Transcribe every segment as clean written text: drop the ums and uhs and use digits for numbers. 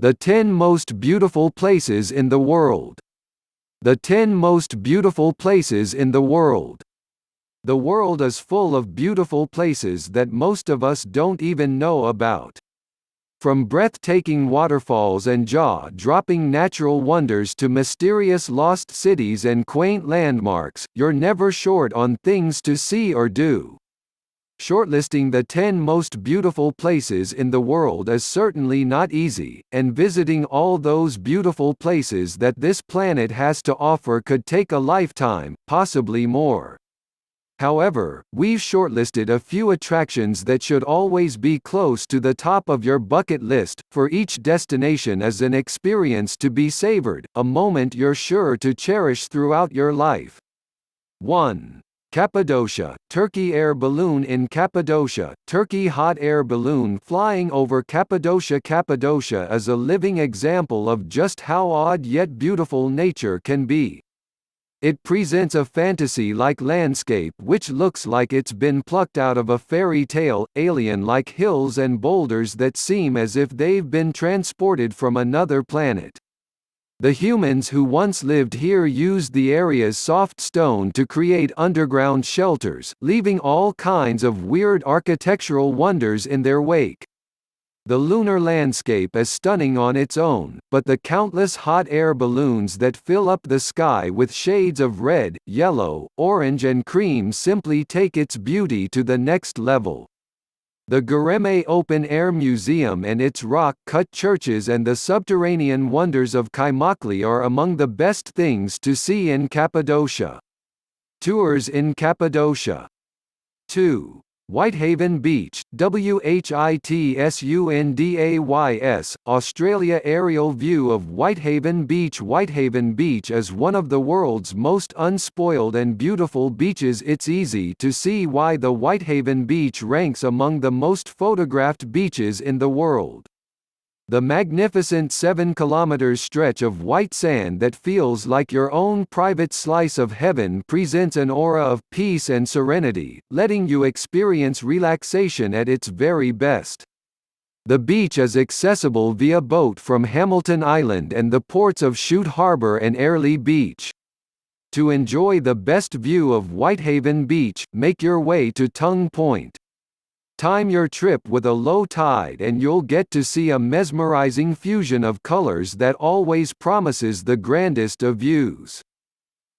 The 10 most beautiful places in the world. The 10 most beautiful places in the world. The world is full of beautiful places that most of us don't even know about. From breathtaking waterfalls and jaw-dropping natural wonders to mysterious lost cities and quaint landmarks, you're never short on things to see or do. Shortlisting the 10 most beautiful places in the world is certainly not easy, and visiting all those beautiful places that this planet has to offer could take a lifetime, possibly more. However, we've shortlisted a few attractions that should always be close to the top of your bucket list, for each destination is an experience to be savored, a moment you're sure to cherish throughout your life. 1. Cappadocia, Turkey. Air balloon in Cappadocia, Turkey. Hot air balloon flying over Cappadocia. Cappadocia is a living example of just how odd yet beautiful nature can be. It presents a fantasy-like landscape which looks like it's been plucked out of a fairy tale, alien-like hills and boulders that seem as if they've been transported from another planet. The humans who once lived here used the area's soft stone to create underground shelters, leaving all kinds of weird architectural wonders in their wake. The lunar landscape is stunning on its own, but the countless hot air balloons that fill up the sky with shades of red, yellow, orange and cream simply take its beauty to the next level. The Göreme Open Air Museum and its rock-cut churches and the subterranean wonders of Kaymakli are among the best things to see in Cappadocia. Tours in Cappadocia. 2. Whitehaven Beach, Whitsundays, Australia. Aerial view of Whitehaven Beach. Whitehaven Beach is one of the world's most unspoiled and beautiful beaches. It's easy to see why the Whitehaven Beach ranks among the most photographed beaches in the world. The magnificent 7-kilometer stretch of white sand that feels like your own private slice of heaven presents an aura of peace and serenity, letting you experience relaxation at its very best. The beach is accessible via boat from Hamilton Island and the ports of Chute Harbour and Airlie Beach. To enjoy the best view of Whitehaven Beach, make your way to Tongue Point. Time your trip with a low tide and you'll get to see a mesmerizing fusion of colors that always promises the grandest of views.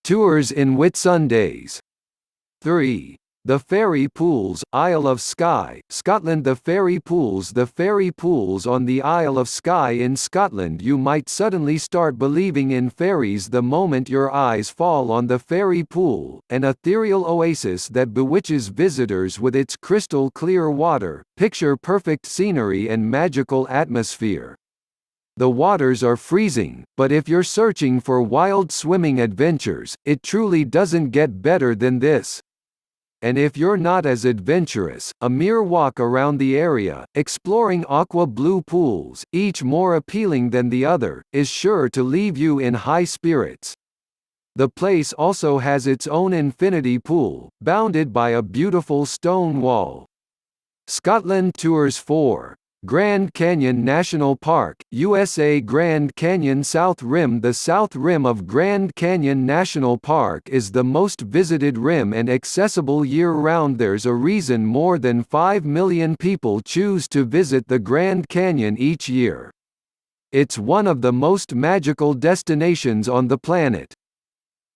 Tours in Whitsundays. 3. The Fairy Pools, Isle of Skye, Scotland. The Fairy Pools on the Isle of Skye in Scotland. You might suddenly start believing in fairies the moment your eyes fall on the Fairy Pool, an ethereal oasis that bewitches visitors with its crystal-clear water, picture-perfect scenery and magical atmosphere. The waters are freezing, but if you're searching for wild swimming adventures, it truly doesn't get better than this. And if you're not as adventurous, a mere walk around the area, exploring aqua-blue pools, each more appealing than the other, is sure to leave you in high spirits. The place also has its own infinity pool, bounded by a beautiful stone wall. Scotland Tours. 4. Grand Canyon National Park, USA. Grand Canyon South Rim. The South Rim of Grand Canyon National Park is the most visited rim and accessible year-round. There's a reason more than 5 million people choose to visit the Grand Canyon each year. It's one of the most magical destinations on the planet.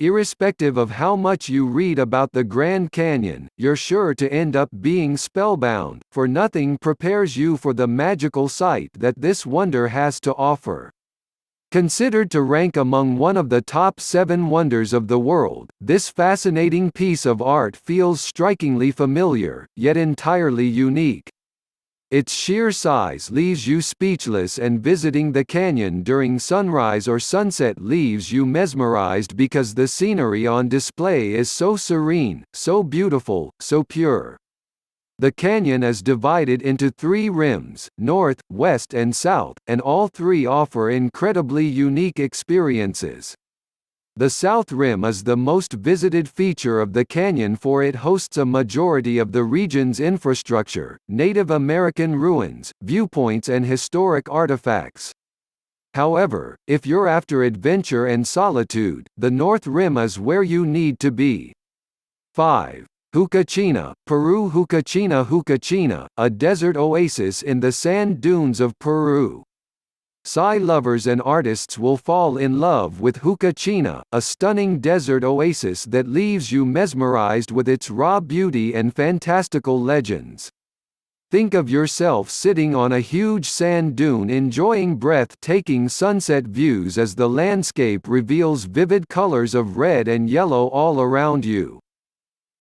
Irrespective of how much you read about the Grand Canyon, you're sure to end up being spellbound, for nothing prepares you for the magical sight that this wonder has to offer. Considered to rank among one of the top 7 wonders of the world, this fascinating piece of art feels strikingly familiar, yet entirely unique. Its sheer size leaves you speechless, and visiting the canyon during sunrise or sunset leaves you mesmerized because the scenery on display is so serene, so beautiful, so pure. The canyon is divided into 3 rims, north, west and south, and all 3 offer incredibly unique experiences. The South Rim is the most visited feature of the canyon, for it hosts a majority of the region's infrastructure, Native American ruins, viewpoints and historic artifacts. However, if you're after adventure and solitude, the North Rim is where you need to be. 5. Huacachina, Peru. Huacachina, a desert oasis in the sand dunes of Peru. Sci lovers and artists will fall in love with Huacachina, a stunning desert oasis that leaves you mesmerized with its raw beauty and fantastical legends. Think of yourself sitting on a huge sand dune enjoying breathtaking sunset views as the landscape reveals vivid colors of red and yellow all around you.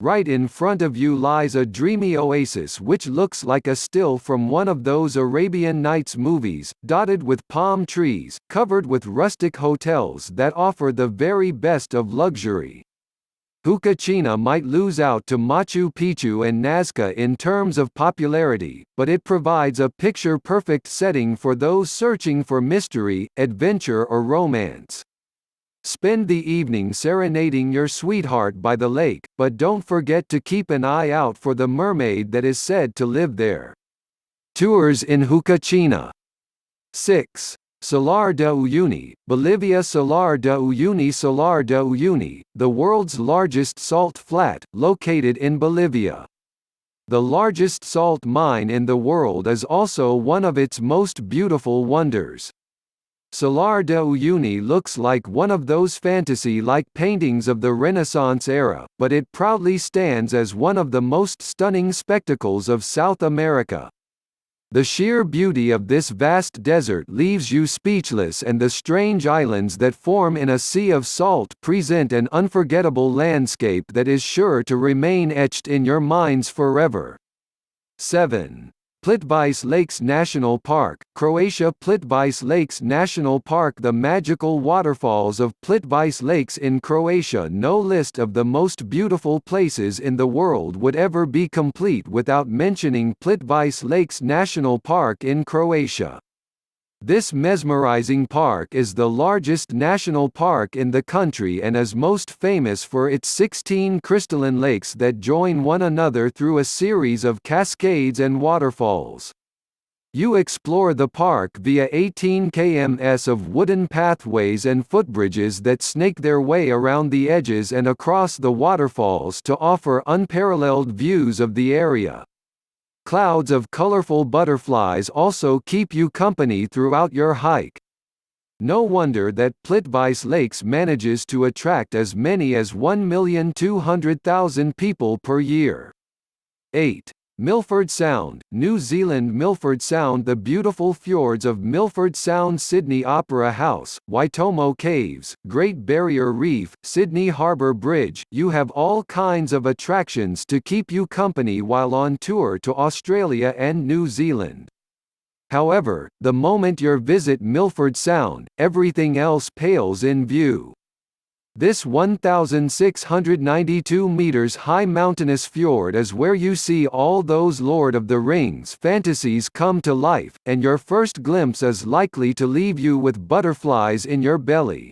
Right in front of you lies a dreamy oasis which looks like a still from one of those Arabian Nights movies, dotted with palm trees, covered with rustic hotels that offer the very best of luxury. Huacachina might lose out to Machu Picchu and Nazca in terms of popularity, but it provides a picture-perfect setting for those searching for mystery, adventure or romance. Spend the evening serenading your sweetheart by the lake, but don't forget to keep an eye out for the mermaid that is said to live there. Tours in Huacachina. 6. Salar de Uyuni, Bolivia. Salar de Uyuni, the world's largest salt flat, located in Bolivia. The largest salt mine in the world is also one of its most beautiful wonders. Salar de Uyuni looks like one of those fantasy-like paintings of the Renaissance era, but it proudly stands as one of the most stunning spectacles of South America. The sheer beauty of this vast desert leaves you speechless, and the strange islands that form in a sea of salt present an unforgettable landscape that is sure to remain etched in your minds forever. 7. Plitvice Lakes National Park, Croatia. Plitvice Lakes National Park. The magical waterfalls of Plitvice Lakes in Croatia. No list of the most beautiful places in the world would ever be complete without mentioning Plitvice Lakes National Park in Croatia. This mesmerizing park is the largest national park in the country and is most famous for its 16 crystalline lakes that join one another through a series of cascades and waterfalls. You explore the park via 18 km of wooden pathways and footbridges that snake their way around the edges and across the waterfalls to offer unparalleled views of the area. Clouds of colorful butterflies also keep you company throughout your hike. No wonder that Plitvice Lakes manages to attract as many as 1,200,000 people per year. 8. Milford Sound, New Zealand. Milford Sound. The beautiful fjords of Milford Sound, Sydney Opera House, Waitomo Caves, Great Barrier Reef, Sydney Harbour Bridge. You have all kinds of attractions to keep you company while on tour to Australia and New Zealand. However, the moment you visit Milford Sound, everything else pales in view. This 1,692 meters high mountainous fjord is where you see all those Lord of the Rings fantasies come to life, and your first glimpse is likely to leave you with butterflies in your belly.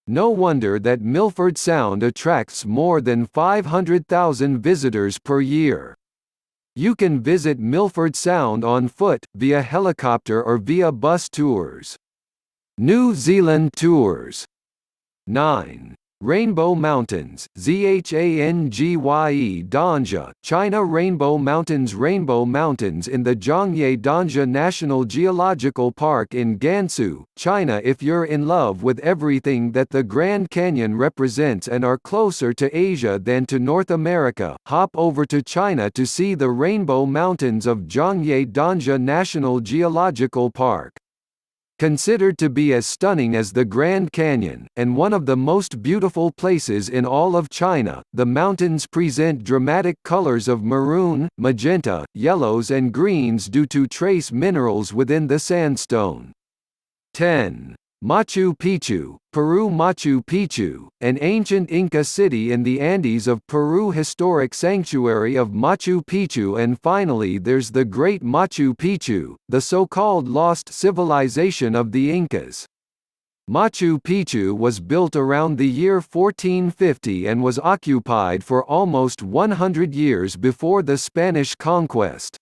No wonder that Milford Sound attracts more than 500,000 visitors per year. You can visit Milford Sound on foot, via helicopter or via bus tours. New Zealand tours. 9. Rainbow Mountains, Zhangye Danja, China. Rainbow Mountains in the Zhangye Danja National Geological Park in Gansu, China. If you're in love with everything that the Grand Canyon represents and are closer to Asia than to North America, hop over to China to see the Rainbow Mountains of Zhangye Danja National Geological Park. Considered to be as stunning as the Grand Canyon, and one of the most beautiful places in all of China, the mountains present dramatic colors of maroon, magenta, yellows and greens due to trace minerals within the sandstone. 10. Machu Picchu, Peru. Machu Picchu, an ancient Inca city in the Andes of Peru. Historic sanctuary of Machu Picchu. And finally there's the Great Machu Picchu, the so-called lost civilization of the Incas. Machu Picchu was built around the year 1450 and was occupied for almost 100 years before the Spanish conquest.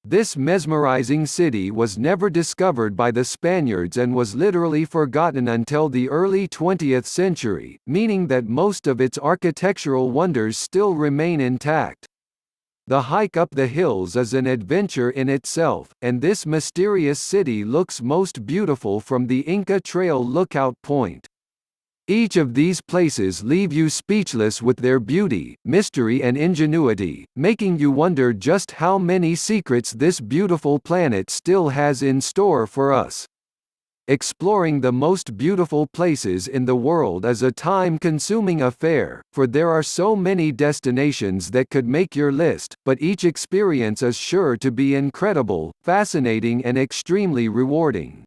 This mesmerizing city was never discovered by the Spaniards and was literally forgotten until the early 20th century, meaning that most of its architectural wonders still remain intact. The hike up the hills is an adventure in itself, and this mysterious city looks most beautiful from the Inca Trail lookout point. Each of these places leave you speechless with their beauty, mystery and ingenuity, making you wonder just how many secrets this beautiful planet still has in store for us. Exploring the most beautiful places in the world is a time-consuming affair, for there are so many destinations that could make your list, but each experience is sure to be incredible, fascinating and extremely rewarding.